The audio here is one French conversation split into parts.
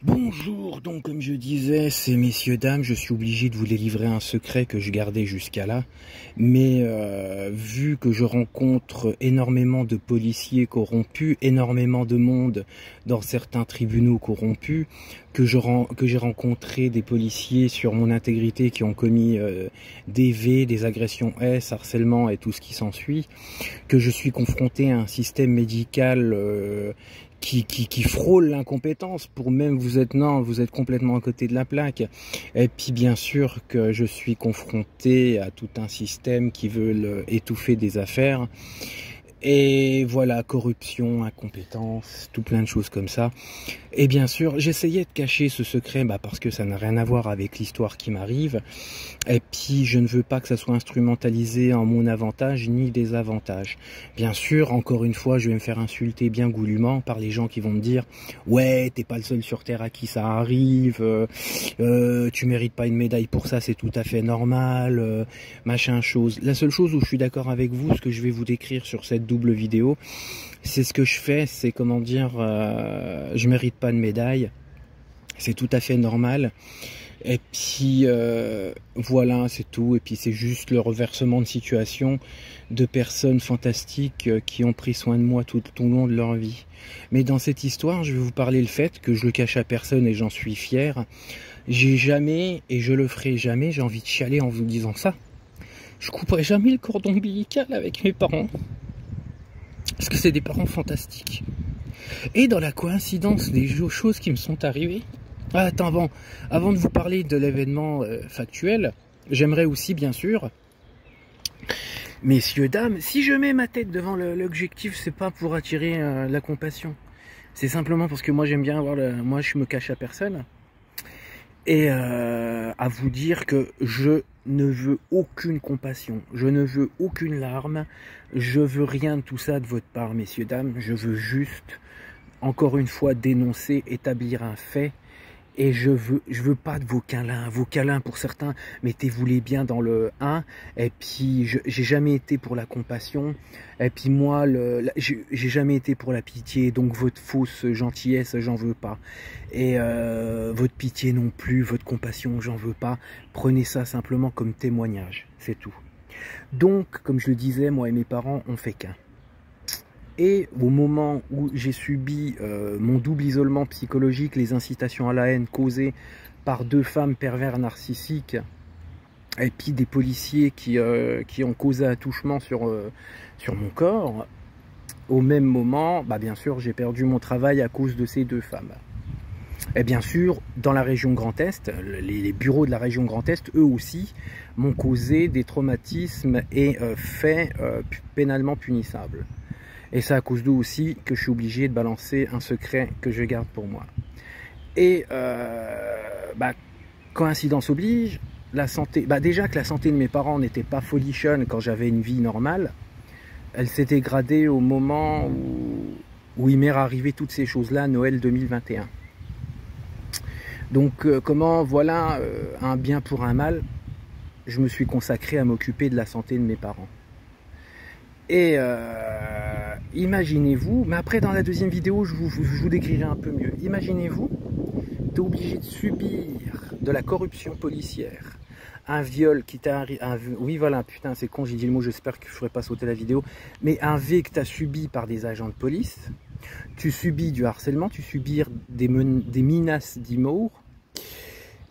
Bonjour, donc comme je disais, c'est messieurs, dames, je suis obligé de vous délivrer un secret que je gardais jusqu'à là. Mais vu que je rencontre énormément de policiers corrompus, énormément de monde dans certains tribunaux corrompus, que j'ai rencontré des policiers sur mon intégrité qui ont commis des V, des agressions S, harcèlement et tout ce qui s'ensuit, que je suis confronté à un système médical qui frôle l'incompétence pour même vous êtes complètement à côté de la plaque. Et puis bien sûr que je suis confronté à tout un système qui veut étouffer des affaires. Et voilà, corruption, incompétence, tout plein de choses comme ça. Et bien sûr, j'essayais de cacher ce secret parce que ça n'a rien à voir avec l'histoire qui m'arrive. Et puis, je ne veux pas que ça soit instrumentalisé en mon avantage ni désavantage. Bien sûr, encore une fois, je vais me faire insulter bien goulûment par les gens qui vont me dire « Ouais, t'es pas le seul sur Terre à qui ça arrive, tu mérites pas une médaille pour ça, c'est tout à fait normal, machin chose. » La seule chose où je suis d'accord avec vous, ce que je vais vous décrire sur cette double vidéo, c'est ce que je fais, c'est comment dire, je mérite pas de médaille, c'est tout à fait normal. Et puis voilà, c'est tout. Et puis c'est juste le reversement de situation de personnes fantastiques qui ont pris soin de moi tout au long de leur vie. Mais dans cette histoire, je vais vous parler le fait que je le cache à personne et j'en suis fier. J'ai jamais, et je le ferai jamais, j'ai envie de chialer en vous disant ça, je couperai jamais le cordon ombilical avec mes parents. Parce que c'est des parents fantastiques. Et dans la coïncidence des choses qui me sont arrivées, attends, avant de vous parler de l'événement factuel, j'aimerais aussi, bien sûr, messieurs, dames, si je mets ma tête devant l'objectif, c'est pas pour attirer la compassion. C'est simplement parce que moi, j'aime bien avoir moi, je me cache à personne. Et à vous dire que je ne veux aucune compassion, je ne veux aucune larme, je veux rien de tout ça de votre part, messieurs, dames. Je veux juste, encore une fois, dénoncer, établir un fait. Et je veux pas de vos câlins pour certains, mettez-vous-les bien dans le 1. Et puis, j'ai jamais été pour la compassion. Et puis moi, j'ai jamais été pour la pitié. Donc votre fausse gentillesse, j'en veux pas. Et votre pitié non plus, votre compassion, j'en veux pas. Prenez ça simplement comme témoignage, c'est tout. Donc, comme je le disais, moi et mes parents, on fait qu'un. Et au moment où j'ai subi mon double isolement psychologique, les incitations à la haine causées par deux femmes pervers narcissiques, et puis des policiers qui ont causé attouchement sur mon corps, au même moment, bien sûr, j'ai perdu mon travail à cause de ces deux femmes. Et bien sûr, dans la région Grand Est, les bureaux de la région Grand Est, eux aussi, m'ont causé des traumatismes et faits pénalement punissables. Et c'est à cause d'eux aussi que je suis obligé de balancer un secret que je garde pour moi. Et coïncidence oblige, la santé, déjà que la santé de mes parents n'était pas folichonne quand j'avais une vie normale, elle s'est dégradée au moment où il m'est arrivé toutes ces choses-là, Noël 2021. Donc voilà, un bien pour un mal, je me suis consacré à m'occuper de la santé de mes parents. Et imaginez-vous, mais après dans la deuxième vidéo je vous décrirai un peu mieux. Imaginez-vous, tu es obligé de subir de la corruption policière, un viol qui t'a arrivé, oui voilà, putain c'est con, j'ai dit le mot, j'espère que je ne ferai pas sauter la vidéo, mais un V que tu as subi par des agents de police, tu subis du harcèlement, tu subis des menaces d'immort,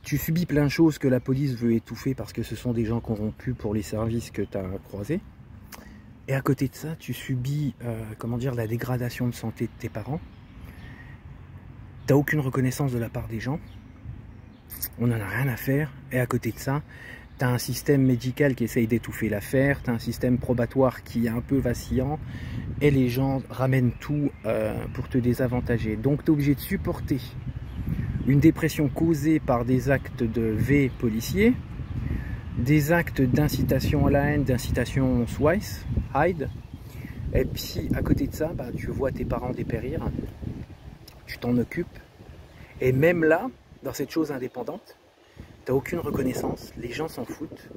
tu subis plein de choses que la police veut étouffer parce que ce sont des gens corrompus pour les services que tu as croisés. Et à côté de ça, tu subis, comment dire, la dégradation de santé de tes parents. Tu n'as aucune reconnaissance de la part des gens. On n'en a rien à faire. Et à côté de ça, tu as un système médical qui essaye d'étouffer l'affaire. Tu as un système probatoire qui est un peu vacillant. Et les gens ramènent tout pour te désavantager. Donc tu es obligé de supporter une dépression causée par des actes de V policiers, des actes d'incitation à la haine, d'incitation Swice, Hyde, et puis à côté de ça, tu vois tes parents dépérir, tu t'en occupes, et même là, dans cette chose indépendante, tu n'as aucune reconnaissance, les gens s'en foutent,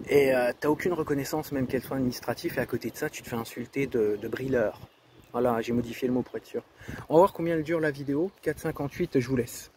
et tu n'as aucune reconnaissance même qu'elle soit administrative, et à côté de ça, tu te fais insulter de brûleur. Voilà, j'ai modifié le mot pour être sûr. On va voir combien elle dure la vidéo. 4,58, je vous laisse.